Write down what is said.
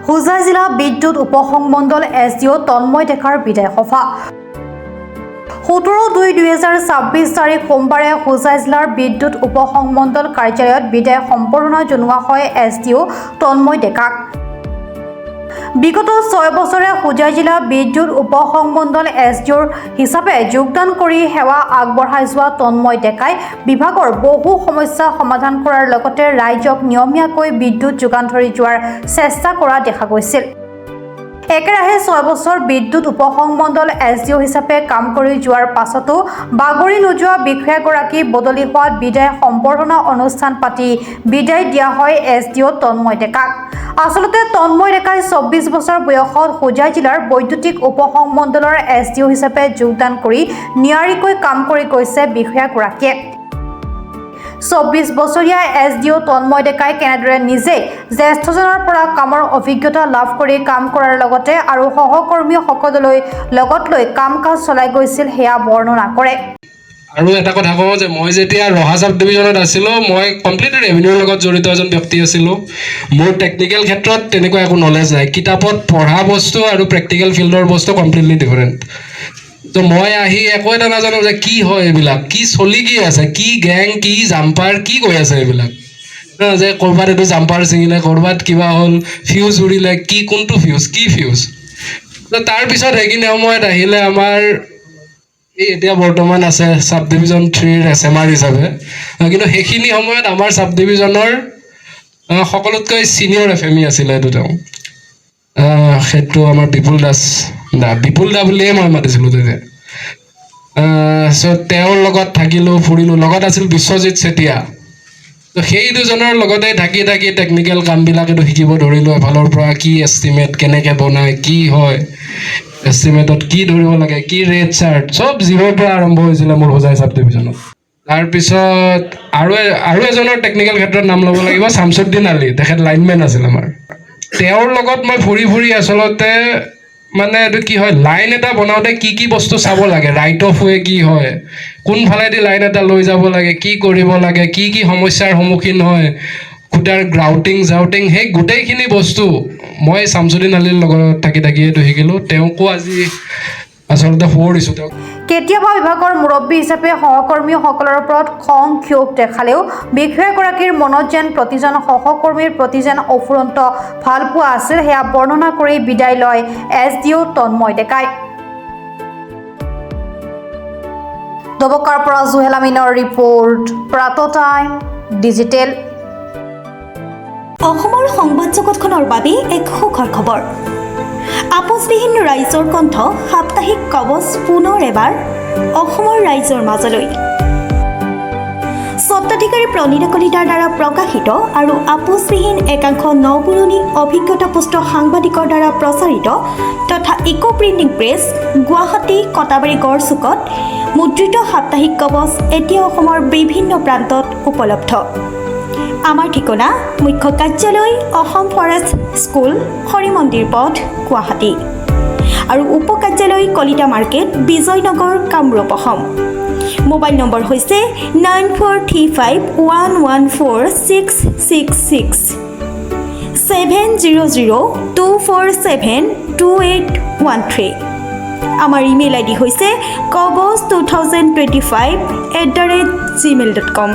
হোজাই জিলা বিদ্যুৎ উপসংমণ্ডল SDO তন্ময় ডেকাৰ বিদায় সভা 17/2/2026 তাৰিখ সোমবাৰে হোজাই জিলাৰ বিদ্যুৎ উপসংমণ্ডল কাৰ্যালয়ত বিদায় সম্বৰ্ধনা জনোৱা হয় SDO তন্ময় ডেকাক। বিগত 6 বছৰে হোজাই জিলা বিদ্যুৎ উপসংমণ্ডল SDO হিচাপে যোগদান কৰি সেৱা আগবঢ়াই যোৱা তন্ময় ডেকাই বিভাগৰ বহু সমস্যা সমাধান কৰাৰ লগতে ৰাইজক নিয়মীয়াকৈ বিদ্যুৎ যোগান ধৰি যোৱাৰ চেষ্টা কৰা দেখা গৈছিল। একেৰাহে 6 বছৰ বিদ্যুৎ উপসংমণ্ডল SDO হিচাপে কাম কৰি যোৱাৰ পাছতো বাগৰি নোযোৱা বিষয়াগৰাকী বদলি হোৱাত বিদায় সম্বৰ্ধনা অনুষ্ঠান পাতি বিদায় দিয়া হয় SDO তন্ময় ডেকাক। আসলতে তন্ময় ডেকাই 24 বছৰ বয়সত হোজাই জিলাৰ বৈদ্যুতিক উপসংমণ্ডলৰ SDO হিচাপে যোগদান কৰি নিয়াৰিকৈ কাম কৰি গৈছে বিষয়াগৰাকীয়ে। 24 বছৰীয়া SDO তন্ময় ডেকাই কেনেদৰে নিজে জ্যেষ্ঠজনৰ পৰা কামৰ অভিজ্ঞতা লাভ কৰি কাম কৰাৰ লগতে আৰু সহকৰ্মীসকললৈ লগত লৈ কাম কাজ চলাই গৈছিল সেয়া বৰ্ণনা কৰে। আৰু এটা কথা কওঁ যে মই যেতিয়া ৰহা সাব ডিভিজনত আছিলোঁ মই কমপ্লিটলি ৰেভিনিউৰ লগত জড়িত এজন ব্যক্তি আছিলোঁ। মোৰ টেকনিকেল ক্ষেত্ৰত তেনেকুৱা একো নলেজ নাই। কিতাপত পঢ়া বস্তু আৰু প্ৰেক্টিকেল ফিল্ডৰ বস্তু কমপ্লিটলি ডিফাৰেণ্ট। তো মই আহি একো এটা নাজানো যে কি হয় এইবিলাক, কি চলি কি আছে, কি গেং, কি জাম্পাৰ, কি কৈ আছে এইবিলাক, যে ক'ৰবাত এইটো জাম্পাৰ ছিঙিলে, ক'ৰবাত কিবা হ'ল, ফিউজ উৰিলে, কি কোনটো ফিউজ, কি ফিউজ। তো তাৰপিছত সেইখিনি সময়ত আহিলে আমাৰ এই এতিয়া বৰ্তমান আছে সাব ডিভিজন 3ৰ SMR হিচাপে, কিন্তু সেইখিনি সময়ত আমাৰ সাব ডিভিজনৰ সকলোতকৈ ছিনিয়ৰ FME আছিলে এইটো তেওঁ। সেইটো আমাৰ বিপুল দা বুলিয়ে মই মাতিছিলোঁ তেতিয়া। চ' তেওঁৰ লগত থাকিলোঁ, ফুৰিলোঁ, লগত আছিল বিশ্বজিৎ চেতিয়া। তো সেই দুজনৰ লগতে থাকি থাকি টেকনিকেল কামবিলাক এইটো শিকিব ধৰিলোঁ। এফালৰ পৰা কি এষ্টিমেট কেনেকৈ বনায়, কি হয়, এষ্টিমেটত কি ধৰিব লাগে, কি ৰেট চাৰ্ট, চব জিৰ'ৰ পৰা আৰম্ভ হৈছিলে মোৰ হোজাই সাব ডিভিজনত। তাৰপিছত আৰু এজনৰ টেকনিকেল ক্ষেত্ৰত নাম ল'ব লাগিব, শামছুদ্দিন আলী, তেখেত লাইনমেন আছিল আমাৰ। তেওঁৰ লগত মই ফুৰি আচলতে মানে এইটো কি হয়, লাইন এটা বনাওঁতে কি কি বস্তু চাব লাগে, ৰাইট অফ ৱে কি হয়, কোনফালেদি লাইন এটা লৈ যাব লাগে, কি কৰিব লাগে, কি কি সমস্যাৰ সন্মুখীন হয়, খুটাৰ গ্ৰাউটিং জাউটিং, সেই গোটেইখিনি বস্তু মই শামছুদ্দিন আলীৰ লগত থাকি এইটো শিকিলোঁ। তেওঁকো আজি আচলতে খবৰ দিছোঁ তেওঁক। কেতিয়াবা বিভাগৰ মুৰব্বী হিচাপে সহকৰ্মীসকলৰ ওপৰত খং ক্ষোভ দেখালেও বিষয়াগৰাকীৰ মনত যেন প্ৰতিজন সহকৰ্মীৰ প্ৰতি যেন অফুৰন্ত ভালপোৱা আছিল সেয়া বৰ্ণনা কৰি বিদায় লয় SDO তন্ময় ডেকাই। দবকাৰ পৰা জুহেল আমিনৰ ৰিপৰ্ট, প্ৰাত টাইম ডিজিটেল। অসমৰ সংবাদ জগতখনৰ বাবে এক সুখৰ খবৰ। আপোচবিহীন ৰাইজৰ কণ্ঠ সাপ্তাহিক কবচ পুনৰ এবাৰ অসমৰ ৰাইজৰ মাজলৈ। স্বত্বাধিকাৰী প্ৰণীতা কলিতাৰ দ্বাৰা প্ৰকাশিত আৰু আপোচবিহীন একাংশ নপুৰণি অভিজ্ঞতাপুষ্ট সাংবাদিকৰ দ্বাৰা প্ৰচাৰিত তথা eco printing press Guwahati Katabari গড়চুকত মুদ্ৰিত সাপ্তাহিক কবচ এতিয়া অসমৰ বিভিন্ন প্ৰান্তত উপলব্ধ। আমাৰ ঠিকনা মুখ্য কাৰ্যালয় অসম ফৰেষ্ট স্কুল, হৰি মন্দিৰ পথ, গুৱাহাটী আৰু উপ কাৰ্যালয় Kalita market, Bijoynagar, Kamrup, Assam. Mobile number হৈছে 9435114666 70024728813। আমাৰ ইমেইল ID হৈছে kobos2025@gmail.com।